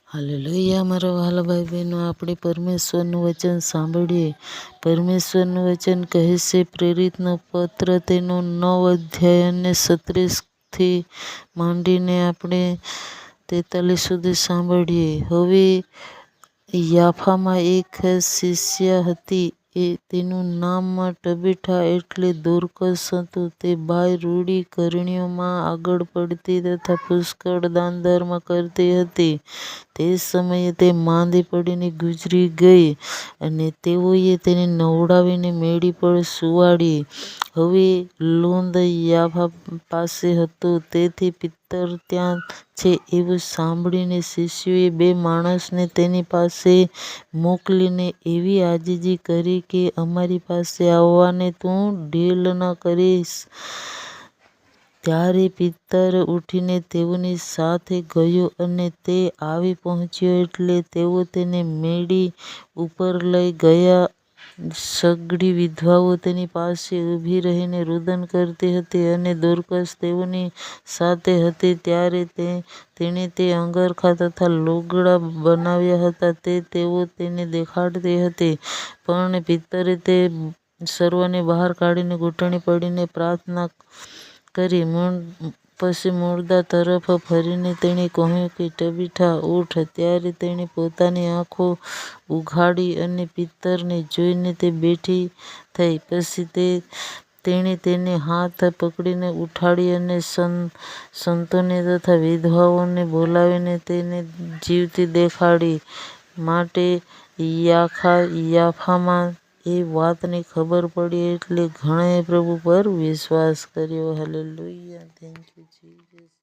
Hallelujah મારા વહાલા ભાઈ બહેનો, આપણે પરમેશ્વરનું વચન સાંભળીએ. પરમેશ્વરનું વચન કહે છે, પ્રેરિતનો પત્ર તેનો 9 અધ્યાય અને 37 માંડીને આપણે 43 સુધી સાંભળીએ. હવે યાફામાં એક શિષ્યા હતી, તેનું નામ ટબીથા એટલે દોર્કસ હતું. તે બાઈ રૂડી કરણીઓમાં આગળ પડતી તથા પુષ્કળ દાન ધર્મ કરતી હતી. તે સમયે તે માંદી પડીને ગુજરી ગઈ અને તેઓએ તેને નવડાવીને મેડી પર સુવાડી. હવે લોંદ યાફા પાસે હતો, તેથી પિત્તર ત્યાં છે એવું સાંભળીને શિષ્યોએ 2 માણસને તેની પાસે મોકલીને એવી આજીજી કરી કે અમારી પાસે આવવાને તું ઢીલ ન કરીશ. ત્યારે પિત્તર ઉઠીને તેઓની સાથે ગયો અને તે આવી પહોંચ્યો એટલે તેઓ તેને મેડી ઉપર લઈ ગયા. સઘળી વિધવાઓ તેની પાસે ઊભી રહીને રુદન કરતી હતી અને દોર્કસ તેઓની સાથે હતી. ત્યારે તેણે તે અંગરખા તથા લુગડાં બનાવ્યા હતા તે તેઓ તેને દેખાડતી હતી. પણ પિત્તરે તે સર્વને બહાર કાઢીને ઘૂંટણે પડીને પ્રાર્થના કરી. પછી મુર્દા તરફ ફરીને તેણે કહ્યું કે ટબીથા, ઊઠ. ત્યારે તેણે પોતાની આંખો ઉઘાડી અને પિત્તરને જોઈને તે બેઠી થઈ. પછી તેણે તેને હાથ પકડીને ઉઠાડી અને સંતોને તથા વિધવાઓને બોલાવીને તેને જીવતી દેખાડી. માટે યાફામાં એ વાતની ખબર પડી એટલે ઘણાએ પ્રભુ પર વિશ્વાસ કર્યો. હાલેલુયા. Thank you Jesus.